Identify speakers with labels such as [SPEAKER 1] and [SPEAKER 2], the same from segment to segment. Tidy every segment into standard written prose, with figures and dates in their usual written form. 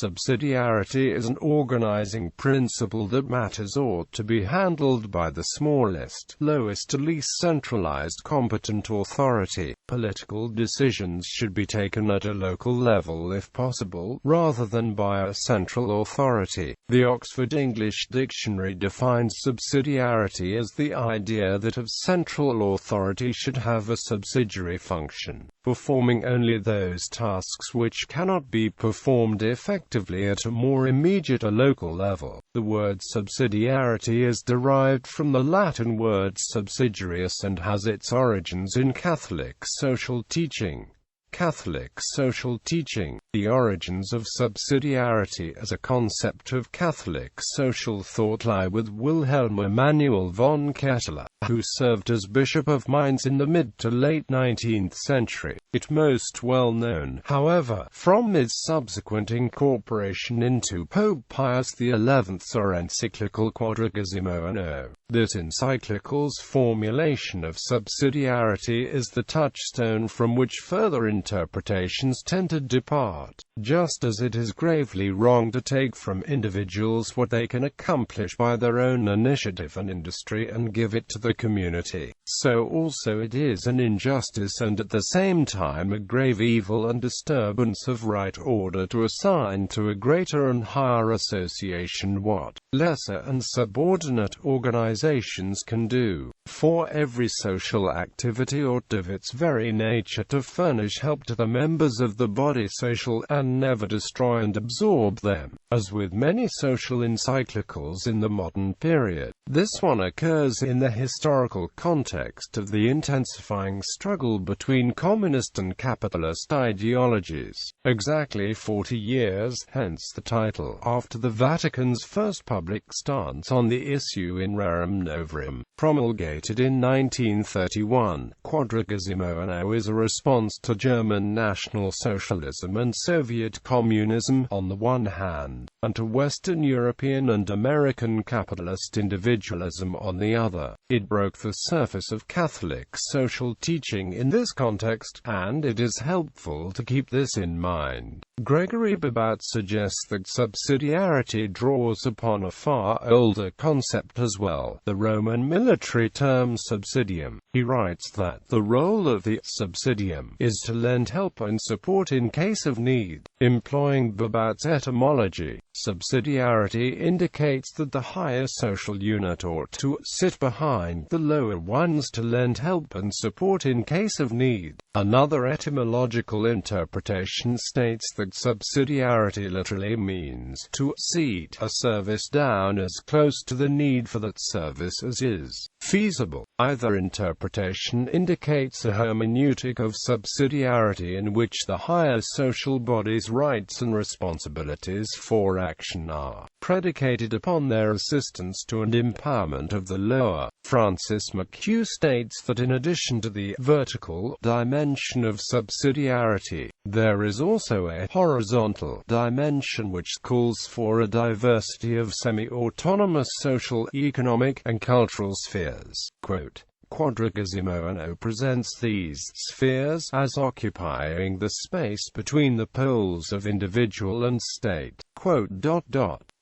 [SPEAKER 1] Subsidiarity is an organizing principle that matters ought to be handled by the smallest, lowest, least centralized competent authority. Political decisions should be taken at a local level if possible, rather than by a central authority. The Oxford English Dictionary defines subsidiarity as the idea that a central authority should have a subsidiary function, performing only those tasks which cannot be performed effectively at a more immediate or local level. The word subsidiarity is derived from the Latin word subsidiarius and has its origins in Catholic social teaching. Catholic social teaching. The origins of subsidiarity as a concept of Catholic social thought lie with Wilhelm Emanuel von Ketteler, who served as Bishop of Mainz in the mid to late 19th century. It most well known, however, from its subsequent incorporation into Pope Pius XI's or encyclical Quadragesimo Anno. This encyclical's formulation of subsidiarity is the touchstone from which further interpretations tend to depart. Just as it is gravely wrong to take from individuals what they can accomplish by their own initiative and industry and give it to the community, so also it is an injustice and at the same time a grave evil and disturbance of right order to assign to a greater and higher association what lesser and subordinate organizations can do. For every social activity ought of its very nature to furnish help to the members of the body social, and never destroy and absorb them, as with many social encyclicals in the modern period. This one occurs in the historical context of the intensifying struggle between communist and capitalist ideologies. Exactly 40 years, hence the title, after the Vatican's first public stance on the issue in Rerum Novarum, promulgated in 1931, Quadragesimo Anno is a response to German National Socialism and Soviet Communism, on the one hand, and to Western European and American capitalist individualism on the other. It broke the surface of Catholic social teaching in this context, and it is helpful to keep this in mind. Gregory Babat suggests that subsidiarity draws upon a far older concept as well, the Roman military term subsidium. He writes that the role of the subsidium is to lend help and support in case of need. Employing Babat's etymology, subsidiarity indicates that the higher social unit ought to sit behind the lower ones to lend help and support in case of need. Another etymological interpretation states that subsidiarity literally means to seat a service down as close to the need for that service as is feasible. Either interpretation indicates a hermeneutic of subsidiarity in which the higher social body's rights and responsibilities for action are predicated upon their assistance to and empowerment of the lower. Francis McHugh states that in addition to the vertical dimension of subsidiarity, there is also a horizontal dimension which calls for a diversity of semi-autonomous social, economic, and cultural spheres. Quote, Quadragesimo Anno presents these spheres as occupying the space between the poles of individual and state. Quote,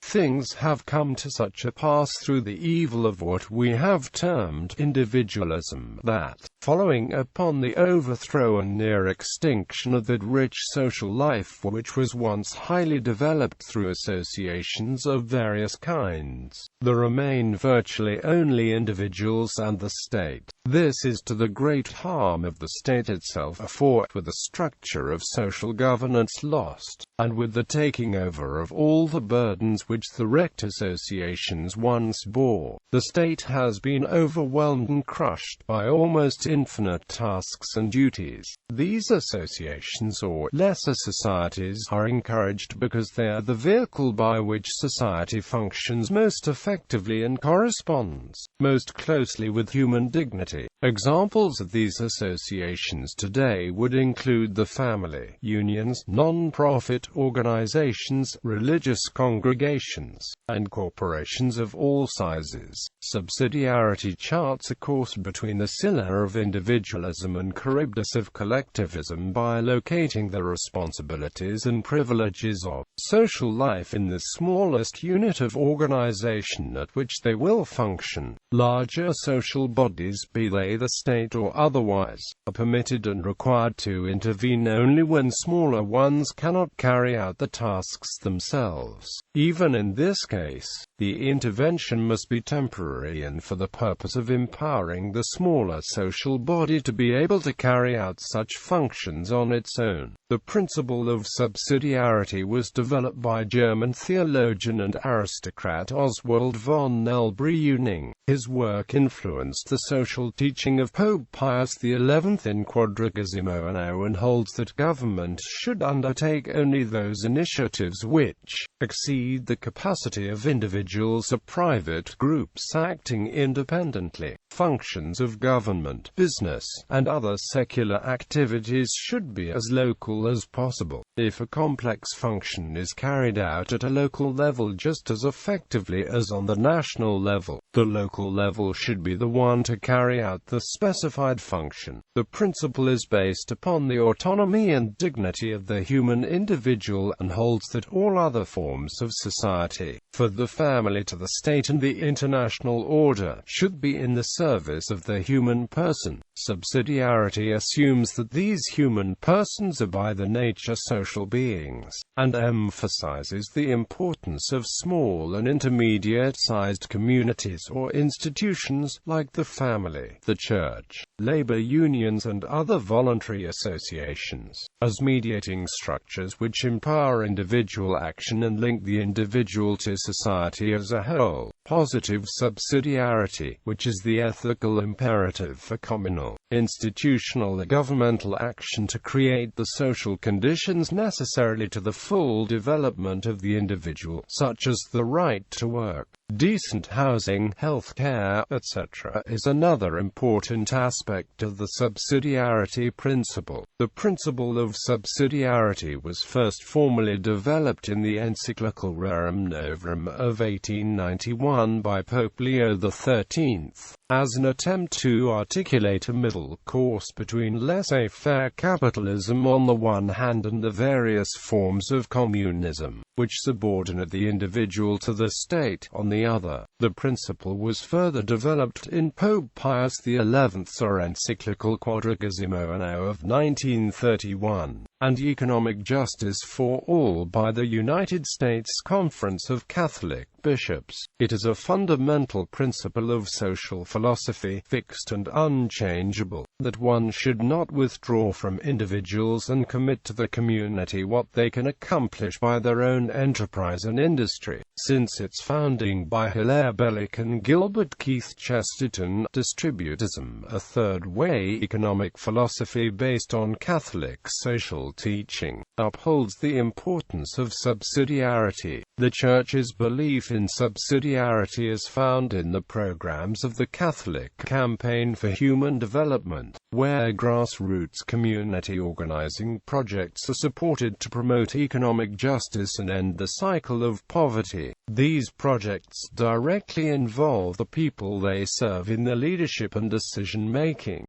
[SPEAKER 1] Things have come to such a pass through the evil of what we have termed individualism that, following upon the overthrow and near extinction of that rich social life which was once highly developed through associations of various kinds, there remain virtually only individuals and the state. This is to the great harm of the state itself, for, with the structure of social governance lost, and with the taking over of all the burdens which the wrecked associations once bore, the state has been overwhelmed and crushed by almost infinite tasks and duties. These associations or lesser societies are encouraged because they are the vehicle by which society functions most effectively and corresponds most closely with human dignity. Examples of these associations today would include the family, unions, non-profit organizations, religious congregations, and corporations of all sizes. Subsidiarity charts a course between the Scylla of individualism and Charybdis of collectivism by locating the responsibilities and privileges of social life in the smallest unit of organization at which they will function. Larger social bodies, be they the state or otherwise, are permitted and required to intervene only when smaller ones cannot carry out the tasks themselves. Even in this case, the intervention must be temporary and for the purpose of empowering the smaller social body to be able to carry out such functions on its own. The principle of subsidiarity was developed by German theologian and aristocrat Oswald von Neubruening. His work influenced the social teaching of Pope Pius XI in Quadragesimo Anno and holds that government should undertake only those initiatives which exceed the capacity of individuals or private groups acting independently. Functions of government, business, and other secular activities should be as local as possible. If a complex function is carried out at a local level just as effectively as on the national level, the local level should be the one to carry out the specified function. The principle is based upon the autonomy and dignity of the human individual and holds that all other forms of society, from the family to the state and the international order, should be in the service of the human person. Subsidiarity assumes that these human persons are by their nature social beings, and emphasizes the importance of small and intermediate-sized communities or institutions, like the family, the church, labor unions and other voluntary associations, as mediating structures which empower individual action and link the individual to society as a whole. Positive subsidiarity, which is the ethical imperative for communal, institutional and governmental action to create the social conditions necessary to the full development of the individual, such as the right to work, decent housing, health care, etc., is another important aspect of the subsidiarity principle. The principle of subsidiarity was first formally developed in the encyclical Rerum Novarum of 1891 by Pope Leo XIII, as an attempt to articulate a middle course between laissez-faire capitalism on the one hand and the various forms of communism, which subordinate the individual to the state, on the other. The principle was further developed in Pope Pius XI's encyclical Quadragesimo Anno of 1931, and Economic Justice for All by the United States Conference of Catholic Bishops. It is a fundamental principle of social philosophy, fixed and unchangeable, that one should not withdraw from individuals and commit to the community what they can accomplish by their own enterprise and industry. Since its founding by Hilaire Belloc and Gilbert Keith Chesterton, distributism, a third-way economic philosophy based on Catholic social teaching, upholds the importance of subsidiarity. The Church's belief in subsidiarity is found in the programs of the Catholic Campaign for Human Development, where grassroots community organizing projects are supported to promote economic justice and end the cycle of poverty. These projects directly involve the people they serve in their leadership and decision-making.